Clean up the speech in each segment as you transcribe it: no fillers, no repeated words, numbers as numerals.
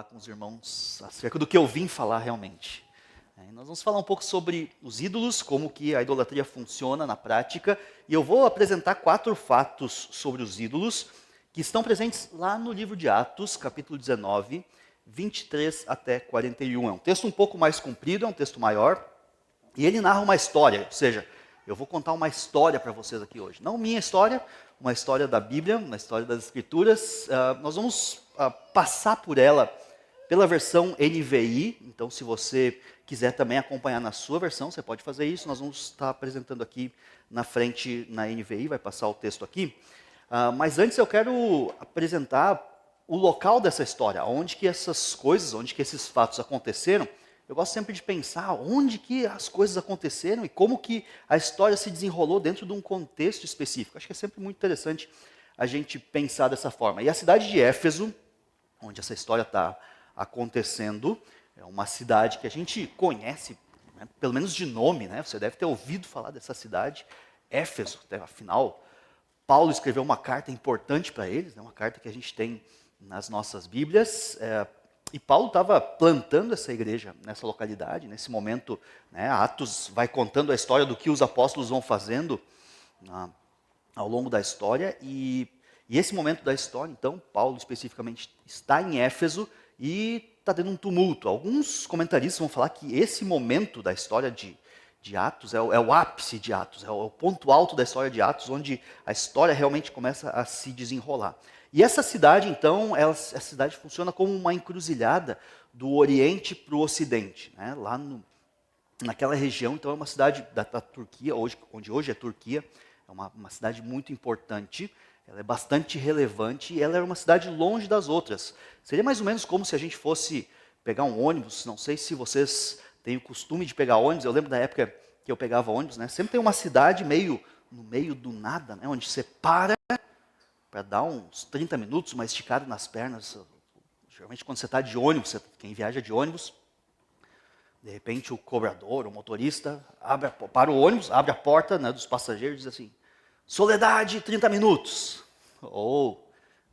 falar com os irmãos acerca do que eu vim falar realmente. Nós vamos falar um pouco sobre os ídolos, como que a idolatria funciona na prática, e eu vou apresentar 4 fatos sobre os ídolos que estão presentes lá no livro de Atos, capítulo 19, 23 até 41. É um texto um pouco mais comprido, é um texto maior, e ele narra uma história, ou seja, eu vou contar uma história para vocês aqui hoje. Não minha história, uma história da Bíblia, uma história das Escrituras. Nós vamos passar por ela pela versão NVI, então se você quiser também acompanhar na sua versão, você pode fazer isso. Nós vamos estar apresentando aqui na frente na NVI, vai passar o texto aqui. Mas antes eu quero apresentar o local dessa história, onde que essas coisas, onde que esses fatos aconteceram. Eu gosto sempre de pensar onde que as coisas aconteceram e como que a história se desenrolou dentro de um contexto específico. Acho que é sempre muito interessante a gente pensar dessa forma. E a cidade de Éfeso, onde essa história está acontecendo, é uma cidade que a gente conhece, né, pelo menos de nome, né? Você deve ter ouvido falar dessa cidade, Éfeso. Afinal, Paulo escreveu uma carta importante para eles, né, uma carta que a gente tem nas nossas Bíblias. E Paulo estava plantando essa igreja nessa localidade. Nesse momento, né, Atos vai contando a história do que os apóstolos vão fazendo ao longo da história. E esse momento da história, então, Paulo especificamente está em Éfeso e está tendo um tumulto. Alguns comentaristas vão falar que esse momento da história de Atos é o ápice de Atos, é o ponto alto da história de Atos, onde a história realmente começa a se desenrolar. E essa cidade, então, essa cidade funciona como uma encruzilhada do Oriente para o Ocidente. Né? Lá naquela região, então, é uma cidade da Turquia, onde hoje é Turquia, é uma cidade muito importante, ela é bastante relevante e ela é uma cidade longe das outras. Seria mais ou menos como se a gente fosse pegar um ônibus, não sei se vocês têm o costume de pegar ônibus, eu lembro da época que eu pegava ônibus, né? Sempre tem uma cidade meio no meio do nada, né? Onde você para dar uns 30 minutos, uma esticada nas pernas. Geralmente quando você está de ônibus, quem viaja de ônibus, de repente o cobrador, o motorista, para o ônibus, abre a porta, né, dos passageiros e diz assim, Soledade, 30 minutos. Ou,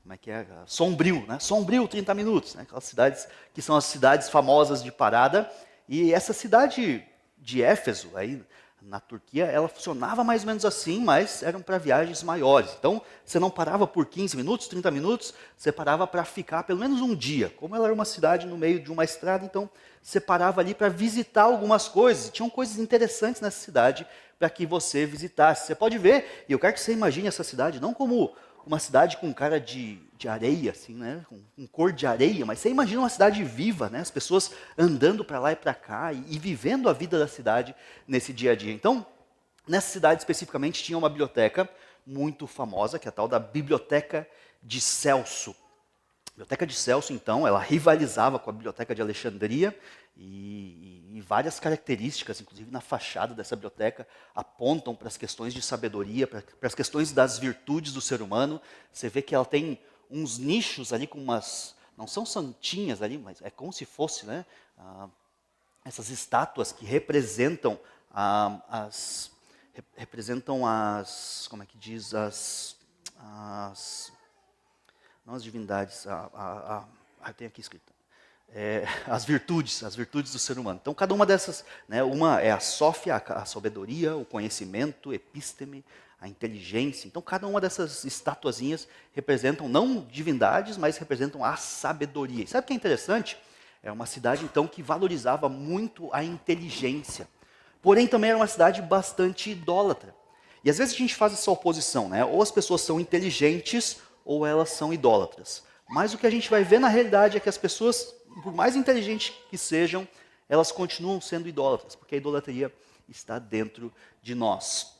como é que é? Sombrio, né? Sombrio, 30 minutos. Né? Aquelas cidades que são as cidades famosas de parada. E essa cidade de Éfeso, aí na Turquia, ela funcionava mais ou menos assim, mas eram para viagens maiores. Então, você não parava por 15 minutos, 30 minutos, você parava para ficar pelo menos um dia. Como ela era uma cidade no meio de uma estrada, então você parava ali para visitar algumas coisas. E tinham coisas interessantes nessa cidade para que você visitasse. Você pode ver, e eu quero que você imagine essa cidade não como uma cidade com cara de areia, assim, né? com cor de areia, mas você imagina uma cidade viva, né? As pessoas andando para lá e para cá e vivendo a vida da cidade nesse dia a dia. Então, nessa cidade especificamente tinha uma biblioteca muito famosa, que é a tal da Biblioteca de Celso. A Biblioteca de Celso, então, ela rivalizava com a Biblioteca de Alexandria e várias características, inclusive na fachada dessa biblioteca, apontam para as questões de sabedoria, para as questões das virtudes do ser humano. Você vê que ela tem uns nichos ali com umas, não são santinhas ali, mas é como se fosse, né, essas estátuas que representam como é que diz, não as divindades, tem aqui escrito, as virtudes do ser humano. Então, cada uma dessas, né, uma é a sófia, a sabedoria, o conhecimento, epísteme, a inteligência. Então, cada uma dessas estatuazinhas representam, não divindades, mas representam a sabedoria. E sabe o que é interessante? É uma cidade, então, que valorizava muito a inteligência. Porém, também era uma cidade bastante idólatra. E às vezes a gente faz essa oposição, né? Ou as pessoas são inteligentes, ou elas são idólatras. Mas o que a gente vai ver na realidade é que as pessoas, por mais inteligentes que sejam, elas continuam sendo idólatras, porque a idolatria está dentro de nós.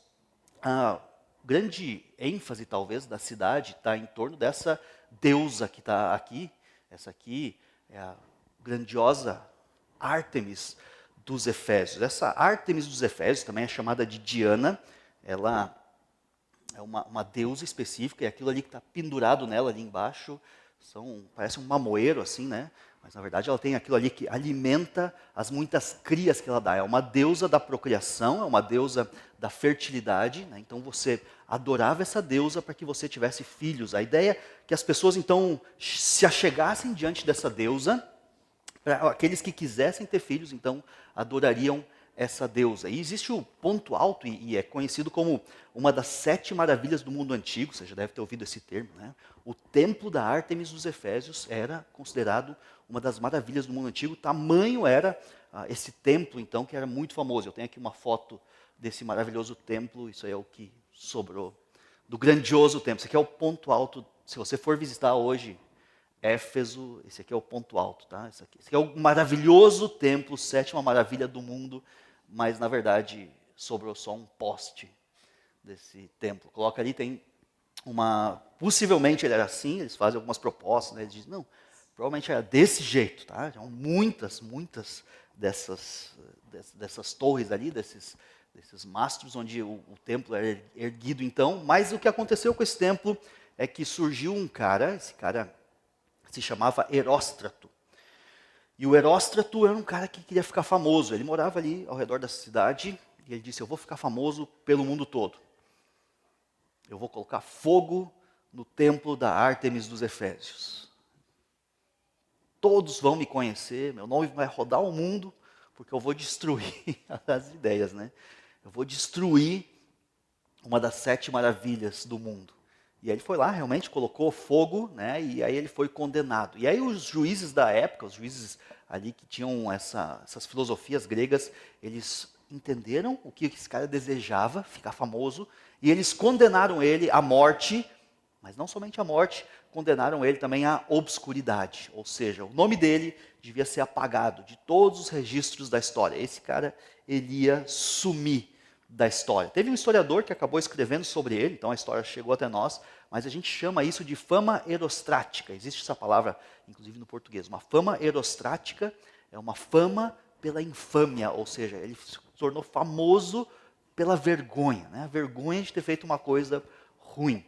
A grande ênfase, talvez, da cidade está em torno dessa deusa que está aqui. Essa aqui é a grandiosa Ártemis dos Efésios. Essa Ártemis dos Efésios também é chamada de Diana. Ela é uma deusa específica, e aquilo ali que está pendurado nela ali embaixo, parece um mamoeiro assim, né? Mas na verdade ela tem aquilo ali que alimenta as muitas crias que ela dá. É uma deusa da procriação, é uma deusa da fertilidade, né? Então você adorava essa deusa para que você tivesse filhos. A ideia é que as pessoas então se achegassem diante dessa deusa para aqueles que quisessem ter filhos, então adorariam essa deusa. E existe o ponto alto, e é conhecido como uma das 7 maravilhas do mundo antigo, você já deve ter ouvido esse termo, né? O templo da Ártemis dos Efésios era considerado uma das maravilhas do mundo antigo, tamanho era esse templo, então, que era muito famoso. Eu tenho aqui uma foto desse maravilhoso templo, isso aí é o que sobrou do grandioso templo. Esse aqui é o ponto alto, se você for visitar hoje Éfeso, esse aqui é o ponto alto, tá? Esse aqui é o maravilhoso templo, 7ª maravilha do mundo, mas na verdade sobrou só um poste desse templo. Coloca ali, tem possivelmente ele era assim, eles fazem algumas propostas, né? Eles dizem, não, provavelmente era desse jeito, tá? Eram muitas dessas torres ali, desses mastros onde o templo era erguido então, mas o que aconteceu com esse templo é que surgiu um cara, esse cara se chamava Heróstrato. E o Heróstrato era um cara que queria ficar famoso. Ele morava ali ao redor da cidade e ele disse, eu vou ficar famoso pelo mundo todo. Eu vou colocar fogo no templo da Ártemis dos Efésios. Todos vão me conhecer, meu nome vai rodar o mundo, porque eu vou destruir as ideias, né? Eu vou destruir uma das 7 maravilhas do mundo. E aí ele foi lá, realmente colocou fogo, né? E aí ele foi condenado. E aí os juízes da época, os juízes ali que tinham essas filosofias gregas, eles entenderam o que esse cara desejava, ficar famoso, e eles condenaram ele à morte, mas não somente à morte, condenaram ele também à obscuridade. Ou seja, o nome dele devia ser apagado de todos os registros da história. Esse cara, ele ia sumir da história. Teve um historiador que acabou escrevendo sobre ele, então a história chegou até nós, mas a gente chama isso de fama herostrática. Existe essa palavra, inclusive no português. Uma fama herostrática é uma fama pela infâmia, ou seja, ele se tornou famoso pela vergonha, né? A vergonha de ter feito uma coisa ruim.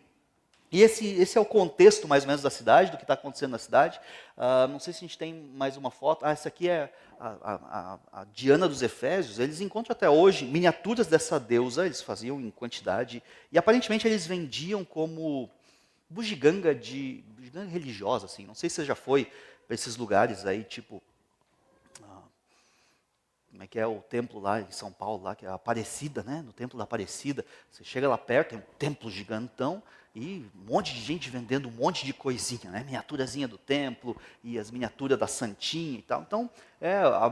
E esse é o contexto, mais ou menos, da cidade, do que está acontecendo na cidade. Não sei se a gente tem mais uma foto. Essa aqui é a Diana dos Efésios. Eles encontram até hoje miniaturas dessa deusa, eles faziam em quantidade. E aparentemente eles vendiam como bugiganga religiosa, assim. Não sei se você já foi para esses lugares aí, tipo... Como é que é o templo lá em São Paulo, lá, que é a Aparecida, né? No templo da Aparecida. Você chega lá perto, tem um templo gigantão e um monte de gente vendendo um monte de coisinha, né? Miniaturazinha do templo e as miniaturas da Santinha e tal. Então,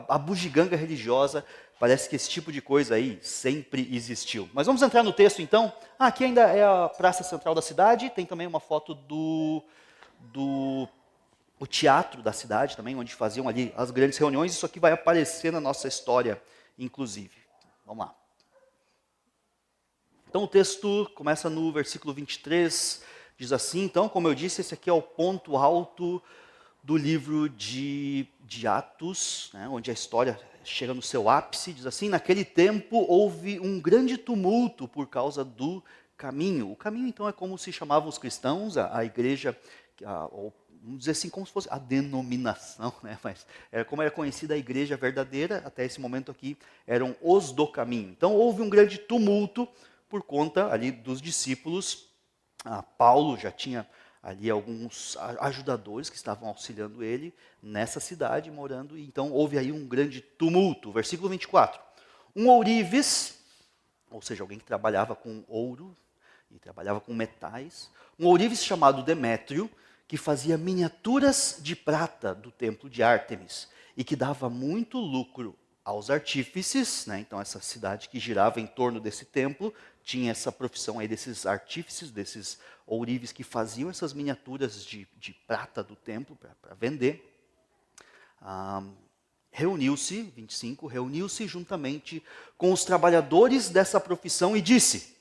a bugiganga religiosa, parece que esse tipo de coisa aí sempre existiu. Mas vamos entrar no texto então. Aqui ainda é a praça central da cidade, tem também uma foto o teatro da cidade também, onde faziam ali as grandes reuniões. Isso aqui vai aparecer na nossa história, inclusive. Vamos lá. Então o texto começa no versículo 23, diz assim, então, como eu disse, esse aqui é o ponto alto do livro de Atos, né, onde a história chega no seu ápice, diz assim, naquele tempo houve um grande tumulto por causa do caminho. O caminho, então, é como se chamavam os cristãos, a igreja, ou vamos dizer assim, como se fosse a denominação, né? Mas como era conhecida a igreja verdadeira, até esse momento aqui, eram os do caminho. Então houve um grande tumulto por conta ali dos discípulos. Paulo já tinha ali alguns ajudadores que estavam auxiliando ele nessa cidade, morando, e então houve aí um grande tumulto. Versículo 24. Um ourives, ou seja, alguém que trabalhava com ouro e trabalhava com metais, um ourives chamado Demétrio, que fazia miniaturas de prata do templo de Ártemis e que dava muito lucro aos artífices, né? Então essa cidade que girava em torno desse templo tinha essa profissão aí desses artífices, desses ourives que faziam essas miniaturas de prata do templo para vender. Reuniu-se, 25, reuniu-se juntamente com os trabalhadores dessa profissão e disse: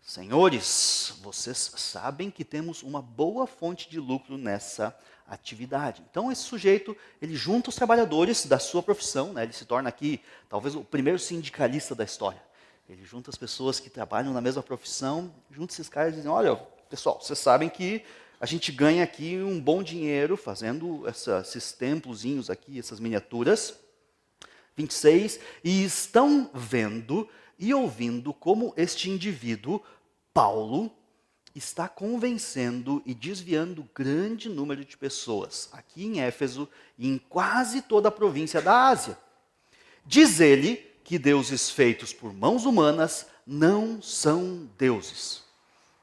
Senhores, vocês sabem que temos uma boa fonte de lucro nessa atividade. Então esse sujeito, ele junta os trabalhadores da sua profissão, né? Ele se torna aqui talvez o primeiro sindicalista da história. Ele junta as pessoas que trabalham na mesma profissão, junta esses caras e dizem, olha, pessoal, vocês sabem que a gente ganha aqui um bom dinheiro fazendo esses templozinhos aqui, essas miniaturas. 26, e estão vendo e ouvindo como este indivíduo, Paulo, está convencendo e desviando grande número de pessoas, aqui em Éfeso e em quase toda a província da Ásia. Diz ele que deuses feitos por mãos humanas não são deuses.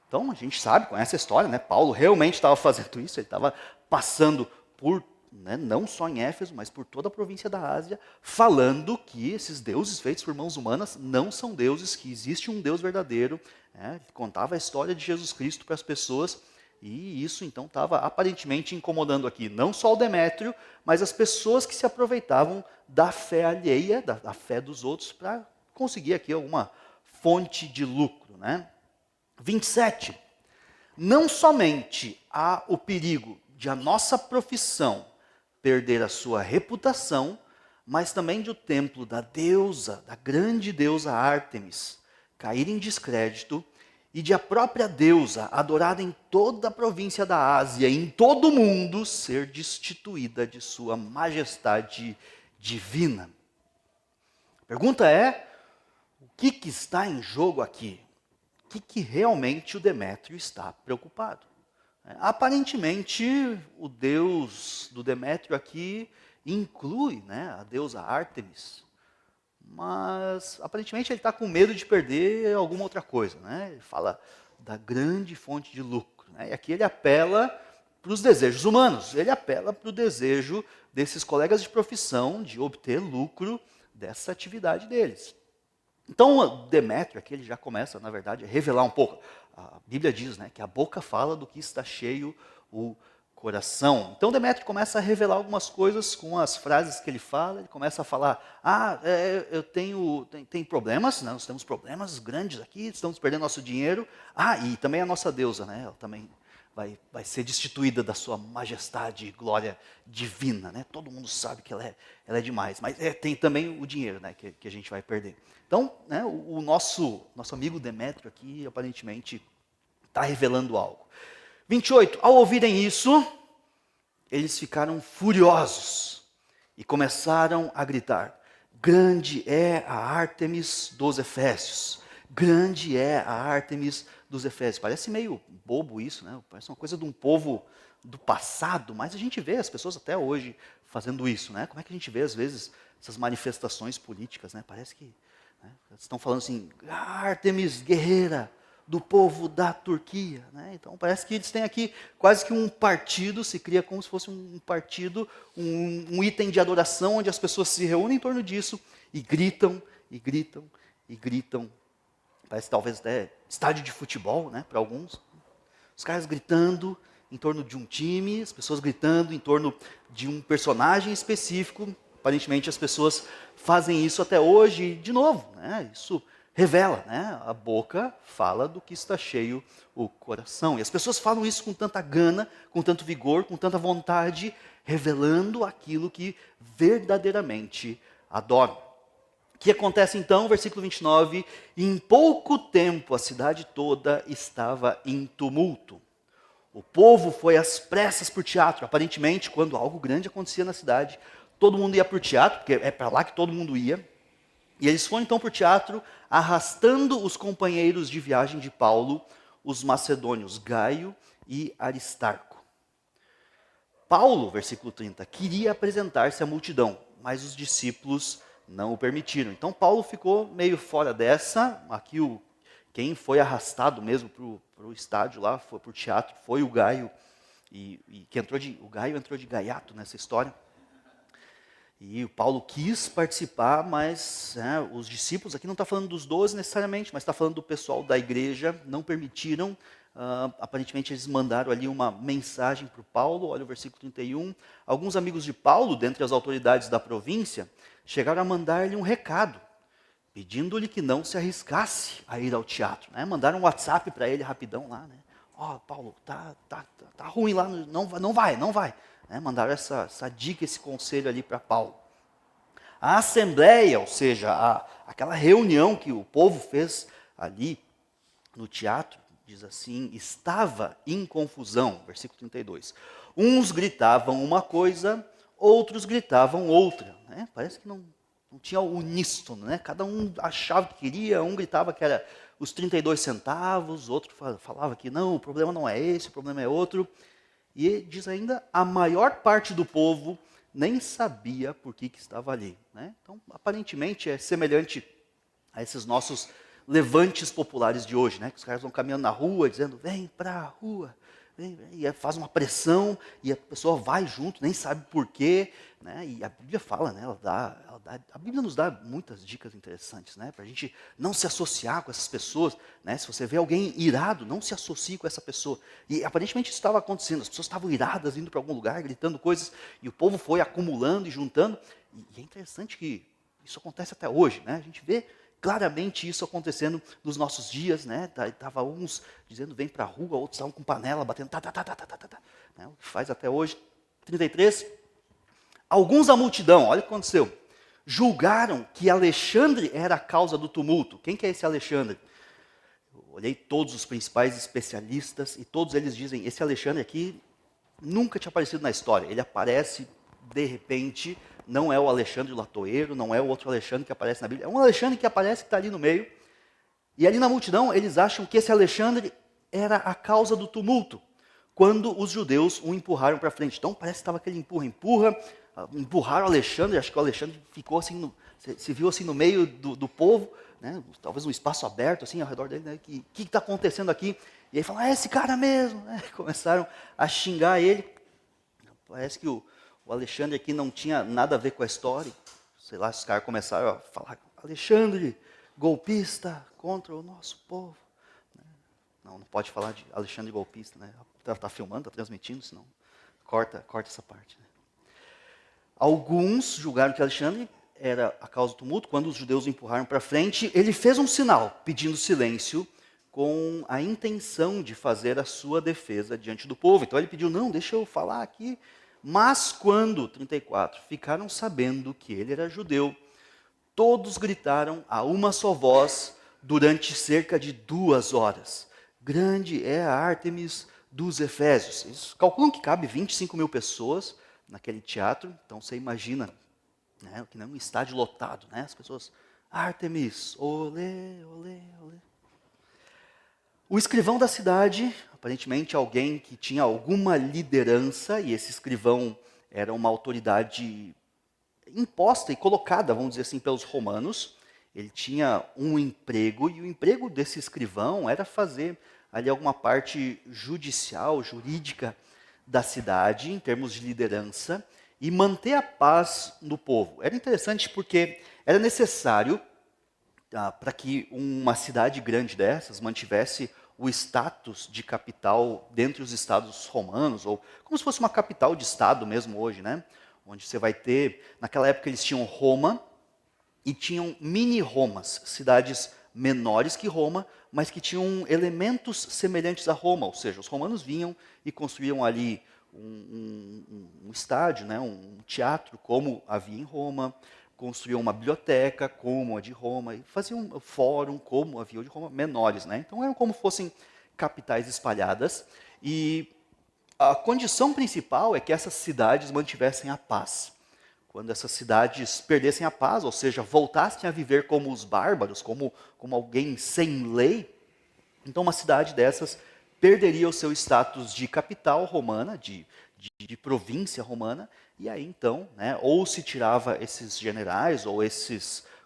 Então a gente sabe, conhece a história, né? Paulo realmente estava fazendo isso, ele estava passando por, né, não só em Éfeso, mas por toda a província da Ásia, falando que esses deuses feitos por mãos humanas não são deuses, que existe um Deus verdadeiro. Né? Contava a história de Jesus Cristo para as pessoas, e isso então estava aparentemente incomodando aqui, não só o Demétrio, mas as pessoas que se aproveitavam da fé alheia, da fé dos outros, para conseguir aqui alguma fonte de lucro, né? 27. Não somente há o perigo de a nossa profissão perder a sua reputação, mas também de o templo da deusa, da grande deusa Ártemis, cair em descrédito e de a própria deusa, adorada em toda a província da Ásia, em todo o mundo, ser destituída de sua majestade divina. A pergunta é, o que está em jogo aqui? O que realmente o Demétrio está preocupado? Aparentemente, o deus do Demétrio aqui inclui, né, a deusa Ártemis, mas aparentemente ele está com medo de perder alguma outra coisa. Né? Ele fala da grande fonte de lucro. Né? E aqui ele apela para os desejos humanos, ele apela para o desejo desses colegas de profissão de obter lucro dessa atividade deles. Então, Demétrio aqui ele já começa, na verdade, a revelar um pouco. A Bíblia diz, né, que a boca fala do que está cheio o coração. Então, Demétrio começa a revelar algumas coisas com as frases que ele fala. Ele começa a falar, eu tenho problemas, né, nós temos problemas grandes aqui, estamos perdendo nosso dinheiro. E também a nossa deusa, né, ela também vai ser destituída da sua majestade e glória divina. Né? Todo mundo sabe que ela é demais, mas tem também o dinheiro, né, que a gente vai perder. Então, né, o nosso amigo Demétrio aqui, aparentemente, está revelando algo. 28. Ao ouvirem isso, eles ficaram furiosos e começaram a gritar, grande é a Ártemis dos Efésios. Grande é a Ártemis dos Efésios. Parece meio bobo isso, né? Parece uma coisa de um povo do passado, mas a gente vê as pessoas até hoje fazendo isso, né? Como é que a gente vê, às vezes, essas manifestações políticas, né? Parece que estão falando assim, Ártemis guerreira do povo da Turquia. Né? Então parece que eles têm aqui quase que um partido, se cria como se fosse um partido, um item de adoração, onde as pessoas se reúnem em torno disso e gritam, e gritam, e gritam. Parece talvez até estádio de futebol, né, para alguns. Os caras gritando em torno de um time, as pessoas gritando em torno de um personagem específico. Aparentemente as pessoas fazem isso até hoje, e de novo, né, isso revela, né, a boca fala do que está cheio o coração. E as pessoas falam isso com tanta gana, com tanto vigor, com tanta vontade, revelando aquilo que verdadeiramente adoram. O que acontece então, versículo 29, em pouco tempo a cidade toda estava em tumulto. O povo foi às pressas para o teatro. Aparentemente, quando algo grande acontecia na cidade, todo mundo ia para o teatro, porque é para lá que todo mundo ia. E eles foram então para o teatro, arrastando os companheiros de viagem de Paulo, os macedônios Gaio e Aristarco. Paulo, versículo 30, queria apresentar-se à multidão, mas os discípulos não o permitiram. Então Paulo ficou meio fora dessa. Aqui quem foi arrastado mesmo para o estádio lá, foi para o teatro, foi o Gaio, o Gaio entrou de gaiato nessa história. E o Paulo quis participar, mas os discípulos, aqui não está falando dos 12 necessariamente, mas está falando do pessoal da igreja, não permitiram. Aparentemente eles mandaram ali uma mensagem para o Paulo, olha o versículo 31. Alguns amigos de Paulo, dentre as autoridades da província, chegaram a mandar-lhe um recado, pedindo-lhe que não se arriscasse a ir ao teatro. Né? Mandaram um WhatsApp para ele rapidão lá. Né? Paulo, tá ruim lá, não vai. Mandaram essa dica, esse conselho ali para Paulo. A assembleia, ou seja, aquela reunião que o povo fez ali no teatro, diz assim, estava em confusão, versículo 32. Uns gritavam uma coisa, outros gritavam outra. Né? Parece que não tinha uníssono, né? Cada um achava que queria, um gritava que era os 32 centavos, outro falava que não, o problema não é esse, o problema é outro. E diz ainda, a maior parte do povo nem sabia por que estava ali. Né? Então, aparentemente, é semelhante a esses nossos levantes populares de hoje, né? Que os caras vão caminhando na rua, dizendo, vem para a rua, vem, e faz uma pressão, e a pessoa vai junto, nem sabe por quê. Né? E a Bíblia fala, né? A Bíblia nos dá muitas dicas interessantes, né? Para a gente não se associar com essas pessoas. Né? Se você vê alguém irado, não se associe com essa pessoa. E aparentemente isso estava acontecendo, as pessoas estavam iradas, indo para algum lugar, gritando coisas, e o povo foi acumulando e juntando. E é interessante que isso acontece até hoje, né? A gente vê claramente isso acontecendo nos nossos dias, né? Tava uns dizendo vem para a rua, outros estavam com panela batendo, né? O que faz até hoje. 33. Alguns da multidão, olha o que aconteceu, julgaram que Alexandre era a causa do tumulto. Quem que é esse Alexandre? Eu olhei todos os principais especialistas e todos eles dizem, esse Alexandre aqui nunca tinha aparecido na história. Ele aparece de repente, não é o Alexandre Latoeiro, não é o outro Alexandre que aparece na Bíblia, é um Alexandre que aparece que está ali no meio. E ali na multidão, eles acham que esse Alexandre era a causa do tumulto, quando os judeus o empurraram para frente. Então parece que estava aquele empurra, empurraram o Alexandre, acho que o Alexandre ficou assim, se viu assim no meio do povo, né, talvez um espaço aberto assim ao redor dele, né, que está acontecendo aqui? E aí falam, é esse cara mesmo, né? Começaram a xingar ele. Parece que o Alexandre aqui não tinha nada a ver com a história. Sei lá, os caras começaram a falar, Alexandre, golpista contra o nosso povo. Não pode falar de Alexandre golpista, né? Tá filmando, tá transmitindo, senão corta essa parte. Né? Alguns julgaram que Alexandre era a causa do tumulto. Quando os judeus o empurraram para frente, ele fez um sinal, pedindo silêncio, com a intenção de fazer a sua defesa diante do povo. Então ele pediu, não, deixa eu falar aqui. Mas quando, 34, ficaram sabendo que ele era judeu, todos gritaram a uma só voz durante cerca de 2 horas. Grande é a Ártemis dos Efésios. Eles calculam que cabe 25 mil pessoas naquele teatro. Então você imagina, né, que não é um estádio lotado, né? As pessoas, Ártemis, olê, olê, olê. O escrivão da cidade, aparentemente alguém que tinha alguma liderança, e esse escrivão era uma autoridade imposta e colocada, vamos dizer assim, pelos romanos. Ele tinha um emprego, e o emprego desse escrivão era fazer ali alguma parte judicial, jurídica da cidade, em termos de liderança, e manter a paz no povo. Era interessante porque era necessário para que uma cidade grande dessas mantivesse o status de capital dentre os estados romanos, ou como se fosse uma capital de estado mesmo hoje, né? Onde você vai ter, naquela época eles tinham Roma e tinham mini-Romas, cidades menores que Roma, mas que tinham elementos semelhantes a Roma, ou seja, os romanos vinham e construíam ali um estádio, né, um teatro, como havia em Roma, construíam uma biblioteca, como a de Roma, e faziam um fórum, como havia o de Roma, menores. Né? Então eram como fossem capitais espalhadas, e a condição principal é que essas cidades mantivessem a paz. Quando essas cidades perdessem a paz, ou seja, voltassem a viver como os bárbaros, como alguém sem lei, então uma cidade dessas perderia o seu status de capital romana, de província romana, e aí então, né, ou se tirava esses generais, ou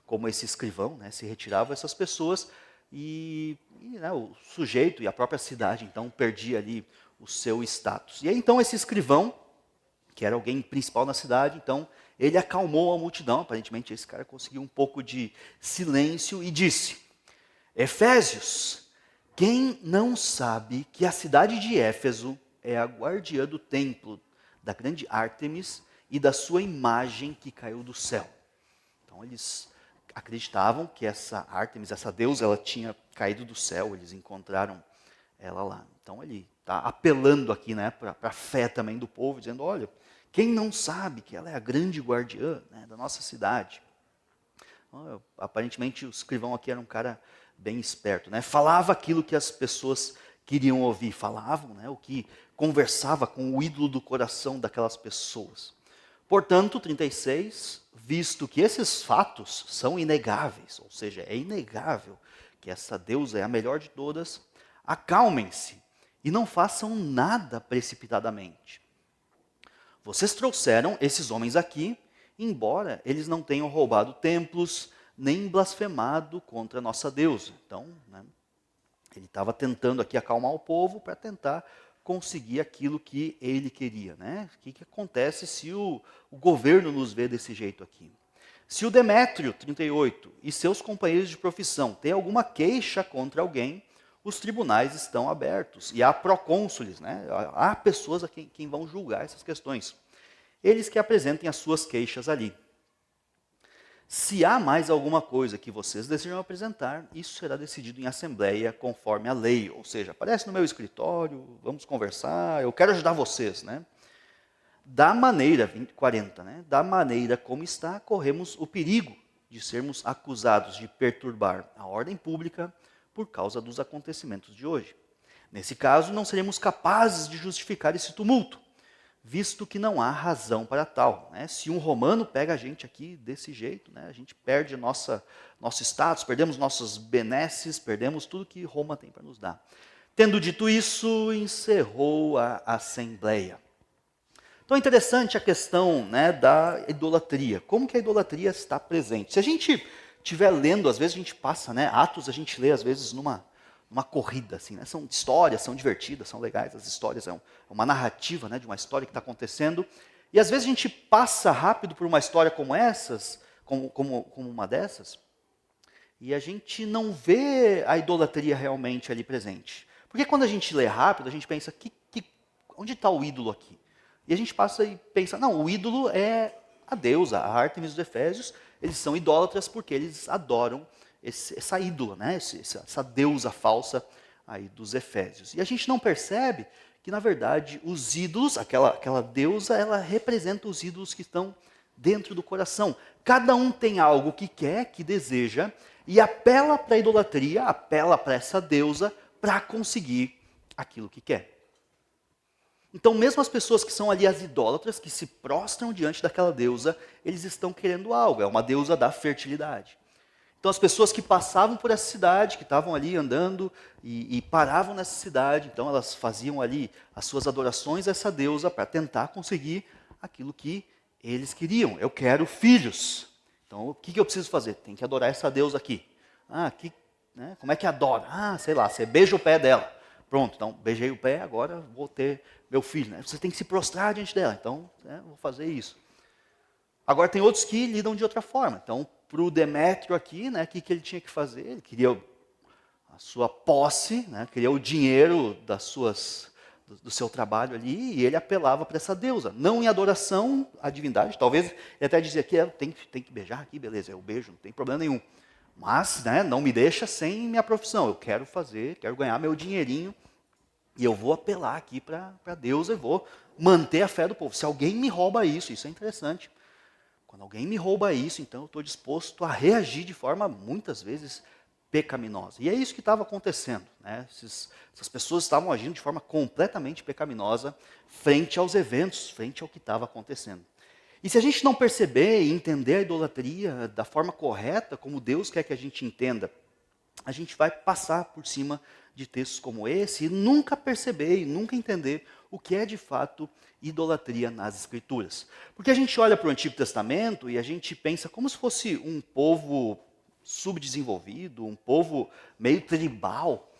como esse escrivão, né, se retiravam essas pessoas, e né, o sujeito e a própria cidade então perdia ali o seu status. E aí então esse escrivão, que era alguém principal na cidade, então ele acalmou a multidão, aparentemente esse cara conseguiu um pouco de silêncio e disse, Efésios, quem não sabe que a cidade de Éfeso é a guardiã do templo da grande Ártemis e da sua imagem que caiu do céu? Então eles acreditavam que essa Ártemis, essa deusa, ela tinha caído do céu, eles encontraram ela lá. Então ele está apelando aqui, né, para a fé também do povo, dizendo, olha, quem não sabe que ela é a grande guardiã, né, da nossa cidade? Aparentemente o escrivão aqui era um cara bem esperto, né? Falava aquilo que as pessoas queriam ouvir, falavam, né, o que conversava com o ídolo do coração daquelas pessoas. Portanto, 36, visto que esses fatos são inegáveis, ou seja, é inegável que essa deusa é a melhor de todas, acalmem-se e não façam nada precipitadamente. Vocês trouxeram esses homens aqui, embora eles não tenham roubado templos, nem blasfemado contra a nossa deusa. Então, ele estava tentando aqui acalmar o povo para tentar conseguir aquilo que ele queria. O que acontece se o governo nos vê desse jeito aqui? Se o Demétrio, 38, e seus companheiros de profissão têm alguma queixa contra alguém, os tribunais estão abertos. E há procônsules, há pessoas a quem vão julgar essas questões. Eles que apresentem as suas queixas ali. Se há mais alguma coisa que vocês desejam apresentar, isso será decidido em assembleia conforme a lei. Ou seja, aparece no meu escritório, vamos conversar, eu quero ajudar vocês. Da maneira, 40, da maneira como está, corremos o perigo de sermos acusados de perturbar a ordem pública por causa dos acontecimentos de hoje. Nesse caso, não seremos capazes de justificar esse tumulto, visto que não há razão para tal. Se um romano pega a gente aqui desse jeito, a gente perde nosso status, perdemos nossas benesses, perdemos tudo que Roma tem para nos dar. Tendo dito isso, encerrou a assembleia. Então é interessante a questão da idolatria. Como que a idolatria está presente? Se a gente estiver lendo, às vezes a gente passa, Atos a gente lê às vezes numa corrida, assim, são histórias, são divertidas, são legais, as histórias é uma narrativa de uma história que está acontecendo, e às vezes a gente passa rápido por uma história como essas, como uma dessas, e a gente não vê a idolatria realmente ali presente. Porque quando a gente lê rápido, a gente pensa, onde está o ídolo aqui? E a gente passa e pensa, não, o ídolo é a deusa, a Ártemis dos Efésios, eles são idólatras porque eles adoram essa ídola, essa deusa falsa aí dos Efésios. E a gente não percebe que, na verdade, os ídolos, aquela deusa, ela representa os ídolos que estão dentro do coração. Cada um tem algo que quer, que deseja, e apela para a idolatria, apela para essa deusa, para conseguir aquilo que quer. Então, mesmo as pessoas que são ali as idólatras, que se prostram diante daquela deusa, eles estão querendo algo, é uma deusa da fertilidade. Então, as pessoas que passavam por essa cidade, que estavam ali andando e paravam nessa cidade, então elas faziam ali as suas adorações a essa deusa para tentar conseguir aquilo que eles queriam. Eu quero filhos. Então, o que eu preciso fazer? Tem que adorar essa deusa aqui. Como é que adora? Sei lá, você beija o pé dela. Pronto, então, beijei o pé, agora vou ter meu filho. Você tem que se prostrar diante dela. Então, vou fazer isso. Agora, tem outros que lidam de outra forma. Então, para o Demétrio aqui, o que ele tinha que fazer? Ele queria a sua posse, queria o dinheiro do seu trabalho ali, e ele apelava para essa deusa. Não em adoração à divindade, talvez ele até dizia que tem que beijar aqui, beleza, eu beijo, não tem problema nenhum. Mas não me deixa sem minha profissão, eu quero ganhar meu dinheirinho, e eu vou apelar aqui para a deusa e vou manter a fé do povo. Se alguém me rouba isso é interessante. Quando alguém me rouba isso, então eu estou disposto a reagir de forma, muitas vezes, pecaminosa. E é isso que estava acontecendo. Essas pessoas estavam agindo de forma completamente pecaminosa frente aos eventos, frente ao que estava acontecendo. E se a gente não perceber e entender a idolatria da forma correta, como Deus quer que a gente entenda, a gente vai passar por cima de textos como esse e nunca perceber e nunca entender o que é de fato idolatria nas Escrituras. Porque a gente olha para o Antigo Testamento e a gente pensa como se fosse um povo subdesenvolvido, um povo meio tribal,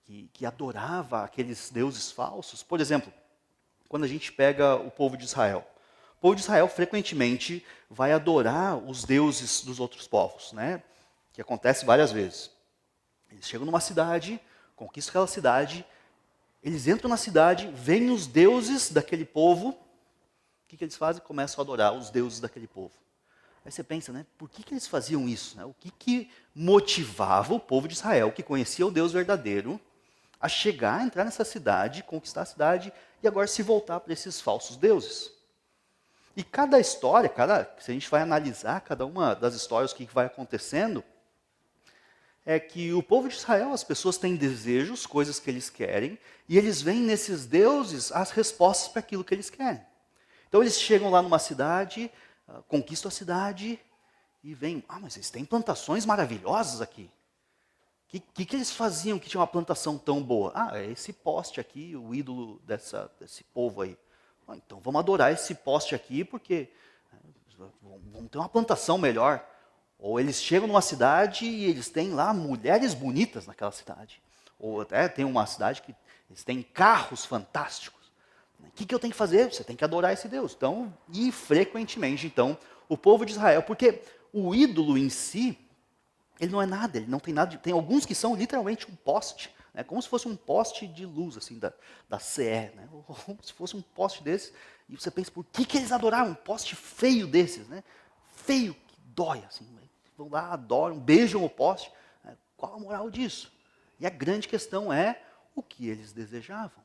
que adorava aqueles deuses falsos. Por exemplo, quando a gente pega o povo de Israel. O povo de Israel frequentemente vai adorar os deuses dos outros povos, que acontece várias vezes. Eles chegam numa cidade, conquistam aquela cidade, eles entram na cidade, veem os deuses daquele povo, o que eles fazem? Começam a adorar os deuses daquele povo. Aí você pensa, por que eles faziam isso? O que motivava o povo de Israel, que conhecia o Deus verdadeiro, a chegar, a entrar nessa cidade, conquistar a cidade e agora se voltar para esses falsos deuses? E cada história, se a gente vai analisar cada uma das histórias, o que vai acontecendo, é que o povo de Israel, as pessoas têm desejos, coisas que eles querem, e eles veem nesses deuses as respostas para aquilo que eles querem. Então eles chegam lá numa cidade, conquistam a cidade, e veem, mas eles têm plantações maravilhosas aqui. que eles faziam que tinha uma plantação tão boa? Ah, é esse poste aqui, o ídolo desse povo aí. Ah, então vamos adorar esse poste aqui porque vamos ter uma plantação melhor. Ou eles chegam numa cidade e eles têm lá mulheres bonitas naquela cidade. Ou até tem uma cidade que eles têm carros fantásticos. O que eu tenho que fazer? Você tem que adorar esse Deus. Então, e frequentemente, então, o povo de Israel, porque o ídolo em si, ele não é nada, ele não tem nada. Tem alguns que são literalmente um poste, né, como se fosse um poste de luz, assim, da CE, né, ou como se fosse um poste desses. E você pensa, por que eles adoraram um poste feio desses, né? Feio, que dói, assim. Vão lá, adoram, beijam o poste. Né? Qual a moral disso? E a grande questão é o que eles desejavam.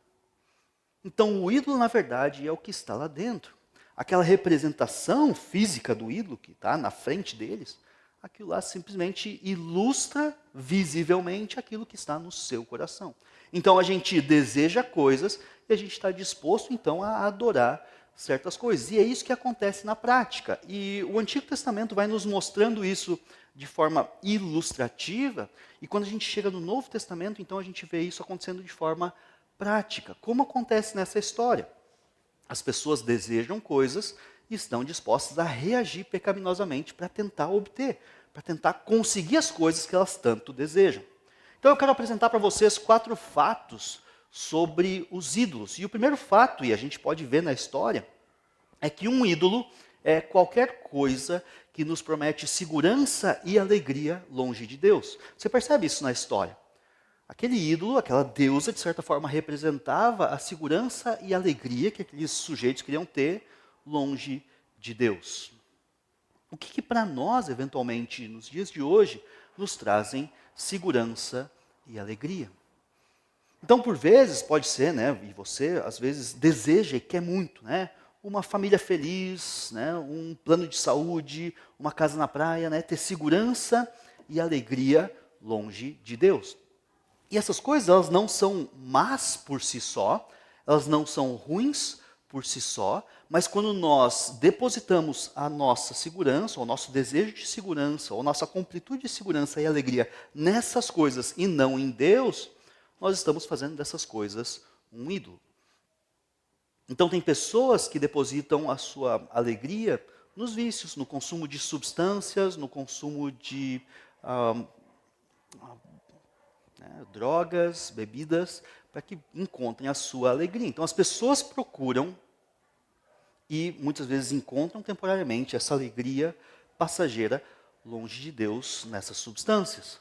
Então, o ídolo, na verdade, é o que está lá dentro. Aquela representação física do ídolo que está na frente deles, aquilo lá simplesmente ilustra visivelmente aquilo que está no seu coração. Então, a gente deseja coisas e a gente está disposto, então, a adorar certas coisas. E é isso que acontece na prática. E o Antigo Testamento vai nos mostrando isso de forma ilustrativa, e quando a gente chega no Novo Testamento, então a gente vê isso acontecendo de forma prática. Como acontece nessa história? As pessoas desejam coisas e estão dispostas a reagir pecaminosamente para tentar obter, para tentar conseguir as coisas que elas tanto desejam. Então eu quero apresentar para vocês 4 fatos sobre os ídolos. E o primeiro fato, e a gente pode ver na história, é que um ídolo é qualquer coisa que nos promete segurança e alegria longe de Deus. Você percebe isso na história? Aquele ídolo, aquela deusa, de certa forma, representava a segurança e alegria que aqueles sujeitos queriam ter longe de Deus. O que para nós, eventualmente, nos dias de hoje, nos trazem segurança e alegria? Então, por vezes, pode ser, né, e você, às vezes, deseja e quer muito, né, uma família feliz, né, um plano de saúde, uma casa na praia, né, ter segurança e alegria longe de Deus. E essas coisas, elas não são más por si só, elas não são ruins por si só, mas quando nós depositamos a nossa segurança, ou o nosso desejo de segurança, ou nossa completude de segurança e alegria nessas coisas e não em Deus, nós estamos fazendo dessas coisas um ídolo. Então tem pessoas que depositam a sua alegria nos vícios, no consumo de substâncias, no consumo de drogas, bebidas, para que encontrem a sua alegria. Então as pessoas procuram e muitas vezes encontram temporariamente essa alegria passageira longe de Deus nessas substâncias.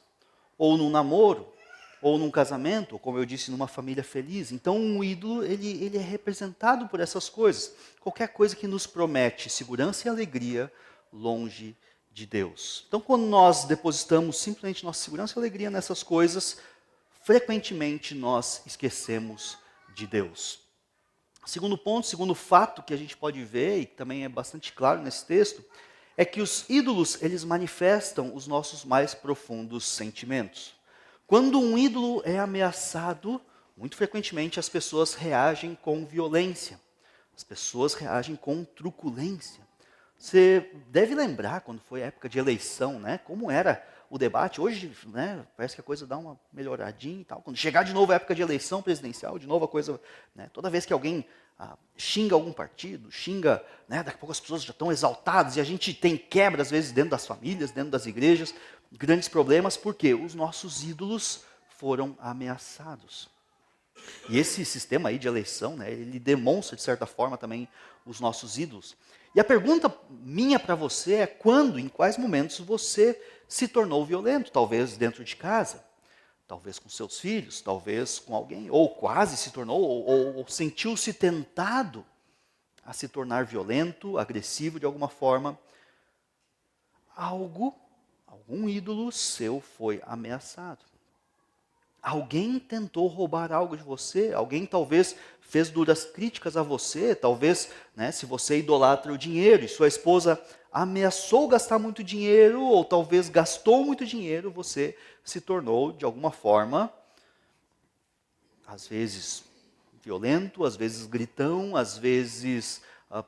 Ou num namoro, ou num casamento, ou como eu disse, numa família feliz. Então um ídolo, ele é representado por essas coisas. Qualquer coisa que nos promete segurança e alegria longe de Deus. Então quando nós depositamos simplesmente nossa segurança e alegria nessas coisas, frequentemente nós esquecemos de Deus. Segundo ponto, segundo fato que a gente pode ver, e que também é bastante claro nesse texto, é que os ídolos, eles manifestam os nossos mais profundos sentimentos. Quando um ídolo é ameaçado, muito frequentemente as pessoas reagem com violência. As pessoas reagem com truculência. Você deve lembrar quando foi a época de eleição, né? Como era o debate. Hoje, né, parece que a coisa dá uma melhoradinha e tal. Quando chegar de novo a época de eleição presidencial, de novo a coisa, né, toda vez que alguém xinga algum partido, xinga, né, daqui a pouco as pessoas já estão exaltadas e a gente tem quebra às vezes dentro das famílias, dentro das igrejas, grandes problemas porque os nossos ídolos foram ameaçados. E esse sistema aí de eleição, né, ele demonstra de certa forma também os nossos ídolos. E a pergunta minha para você é quando, em quais momentos você se tornou violento? Talvez dentro de casa, talvez com seus filhos, talvez com alguém, ou quase se tornou, ou sentiu-se tentado a se tornar violento, agressivo de alguma forma. Algum ídolo seu foi ameaçado. Alguém tentou roubar algo de você, alguém talvez fez duras críticas a você, talvez, né, se você idolatra o dinheiro e sua esposa ameaçou gastar muito dinheiro, ou talvez gastou muito dinheiro, você se tornou, de alguma forma, às vezes violento, às vezes gritão, às vezes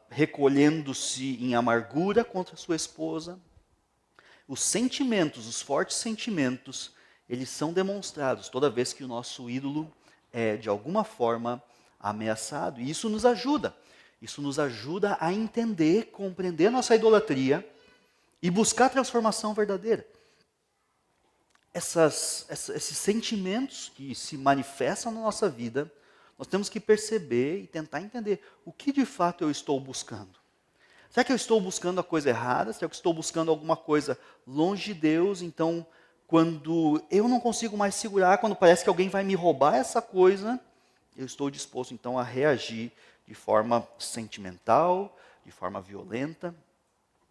recolhendo-se em amargura contra sua esposa. Os sentimentos, os fortes sentimentos, eles são demonstrados toda vez que o nosso ídolo é, de alguma forma, ameaçado. E isso nos ajuda. Isso nos ajuda a entender, compreender nossa idolatria e buscar a transformação verdadeira. Esses sentimentos que se manifestam na nossa vida, nós temos que perceber e tentar entender o que de fato eu estou buscando. Será que eu estou buscando a coisa errada? Será que eu estou buscando alguma coisa longe de Deus? Então, quando eu não consigo mais segurar, quando parece que alguém vai me roubar essa coisa, eu estou disposto então a reagir de forma sentimental, de forma violenta.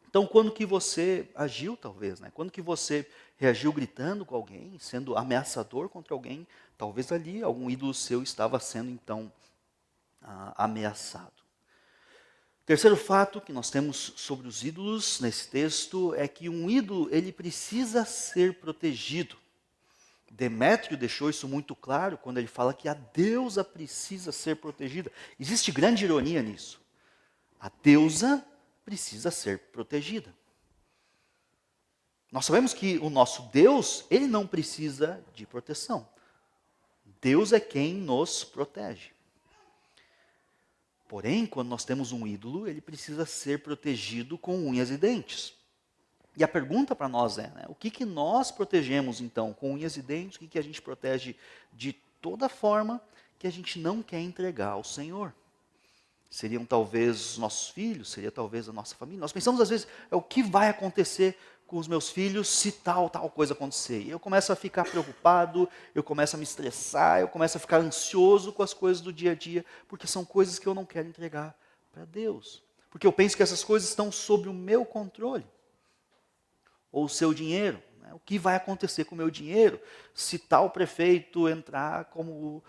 Então, quando que você agiu, talvez, né? Quando que você reagiu gritando com alguém, sendo ameaçador contra alguém, talvez ali algum ídolo seu estava sendo, então, ameaçado. Terceiro fato que nós temos sobre os ídolos nesse texto é que um ídolo, ele precisa ser protegido. Demétrio deixou isso muito claro quando ele fala que a deusa precisa ser protegida. Existe grande ironia nisso. A deusa precisa ser protegida. Nós sabemos que o nosso Deus, ele não precisa de proteção. Deus é quem nos protege. Porém, quando nós temos um ídolo, ele precisa ser protegido com unhas e dentes. E a pergunta para nós é, né, o que nós protegemos então com unhas e dentes? O que a gente protege de toda forma que a gente não quer entregar ao Senhor? Seriam talvez os nossos filhos, seria talvez a nossa família. Nós pensamos às vezes, o que vai acontecer com os meus filhos se tal coisa acontecer. E eu começo a ficar preocupado, eu começo a me estressar, eu começo a ficar ansioso com as coisas do dia a dia, porque são coisas que eu não quero entregar para Deus. Porque eu penso que essas coisas estão sob o meu controle. Ou o seu dinheiro. Né? O que vai acontecer com o meu dinheiro se tal prefeito entrar como...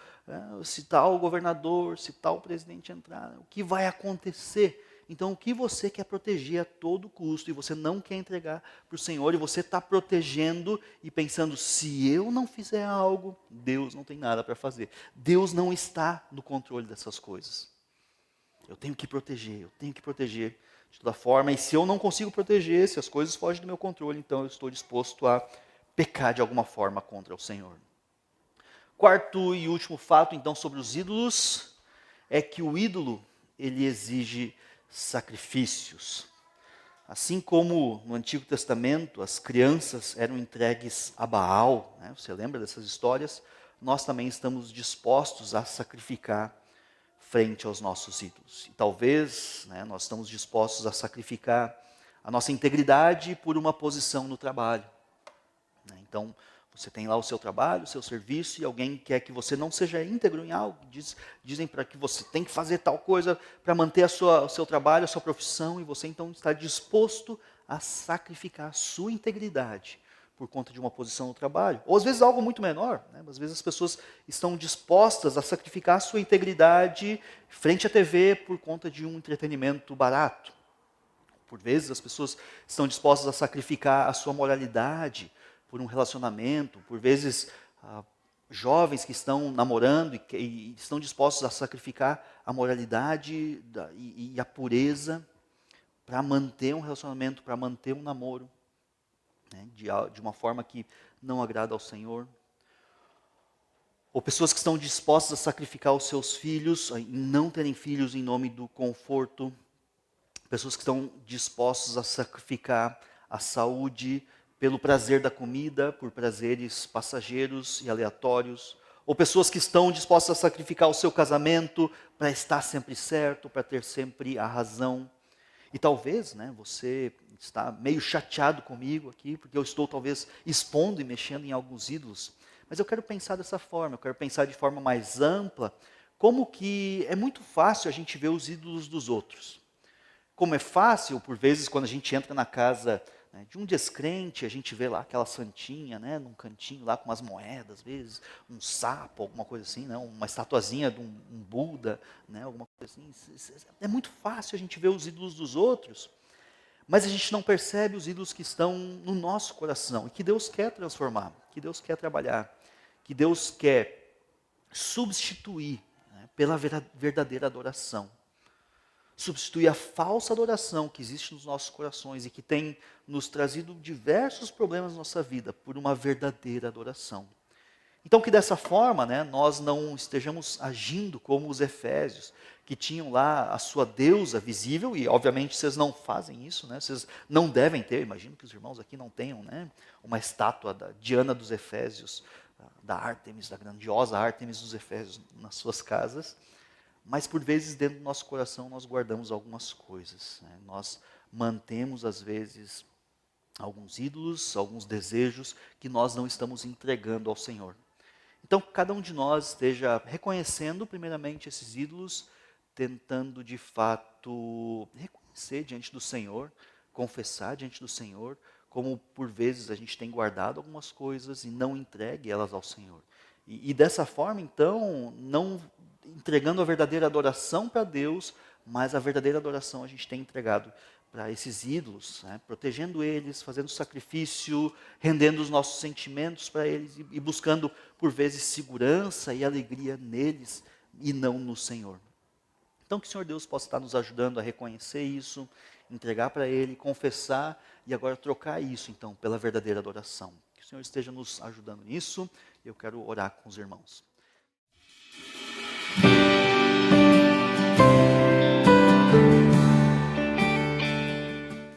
se tal governador, se tal presidente entrar. O que vai acontecer? Então, o que você quer proteger a todo custo e você não quer entregar para o Senhor, e você está protegendo e pensando, se eu não fizer algo, Deus não tem nada para fazer. Deus não está no controle dessas coisas. Eu tenho que proteger de toda forma, e se eu não consigo proteger, se as coisas fogem do meu controle, então eu estou disposto a pecar de alguma forma contra o Senhor. Quarto e último fato, então, sobre os ídolos, é que o ídolo, ele exige sacrifícios. Assim como no Antigo Testamento as crianças eram entregues a Baal, né? Você lembra dessas histórias? Nós também estamos dispostos a sacrificar frente aos nossos ídolos. E talvez, né, nós estamos dispostos a sacrificar a nossa integridade por uma posição no trabalho. Né? Então, você tem lá o seu trabalho, o seu serviço, e alguém quer que você não seja íntegro em algo. Dizem para que você tem que fazer tal coisa para manter o seu trabalho, a sua profissão, e você então está disposto a sacrificar a sua integridade por conta de uma posição no trabalho. Ou às vezes algo muito menor. Né? Às vezes as pessoas estão dispostas a sacrificar a sua integridade frente à TV por conta de um entretenimento barato. Por vezes as pessoas estão dispostas a sacrificar a sua moralidade por um relacionamento. Por vezes jovens que estão namorando e estão dispostos a sacrificar a moralidade e a pureza para manter um relacionamento, para manter um namoro. Né, de uma forma que não agrada ao Senhor. Ou pessoas que estão dispostas a sacrificar os seus filhos, e não terem filhos em nome do conforto. Pessoas que estão dispostas a sacrificar a saúde pelo prazer da comida, por prazeres passageiros e aleatórios. Ou pessoas que estão dispostas a sacrificar o seu casamento para estar sempre certo, para ter sempre a razão. E talvez, né, você está meio chateado comigo aqui, porque eu estou talvez expondo e mexendo em alguns ídolos. Mas eu quero pensar dessa forma, eu quero pensar de forma mais ampla, como que é muito fácil a gente ver os ídolos dos outros. Como é fácil, por vezes, quando a gente entra na casa, né, de um descrente, a gente vê lá aquela santinha, né, num cantinho lá com umas moedas, às vezes, um sapo, alguma coisa assim, né, uma estatuazinha de um Buda, né, alguma coisa assim. É muito fácil a gente ver os ídolos dos outros, mas a gente não percebe os ídolos que estão no nosso coração e que Deus quer transformar, que Deus quer trabalhar, que Deus quer substituir, né, pela verdadeira adoração. substituir a falsa adoração que existe nos nossos corações e que tem nos trazido diversos problemas na nossa vida por uma verdadeira adoração. Então que dessa forma, né, nós não estejamos agindo como os efésios, que tinham lá a sua deusa visível, e obviamente vocês não fazem isso, né, vocês não devem ter, imagino que os irmãos aqui não tenham, né, uma estátua da Diana dos Efésios, da Ártemis, da grandiosa Ártemis dos Efésios nas suas casas, mas por vezes dentro do nosso coração nós guardamos algumas coisas, né, nós mantemos às vezes alguns ídolos, alguns desejos que nós não estamos entregando ao Senhor. Então, cada um de nós esteja reconhecendo, primeiramente, esses ídolos, tentando de fato reconhecer diante do Senhor, confessar diante do Senhor, como por vezes a gente tem guardado algumas coisas e não entregue elas ao Senhor. E dessa forma, então, não entregando a verdadeira adoração para Deus, mas a verdadeira adoração a gente tem entregado para esses ídolos, né? Protegendo eles, fazendo sacrifício, rendendo os nossos sentimentos para eles e buscando, por vezes, segurança e alegria neles e não no Senhor. Então, que o Senhor Deus possa estar nos ajudando a reconhecer isso, entregar para Ele, confessar e agora trocar isso, então, pela verdadeira adoração. Que o Senhor esteja nos ajudando nisso. Eu quero orar com os irmãos.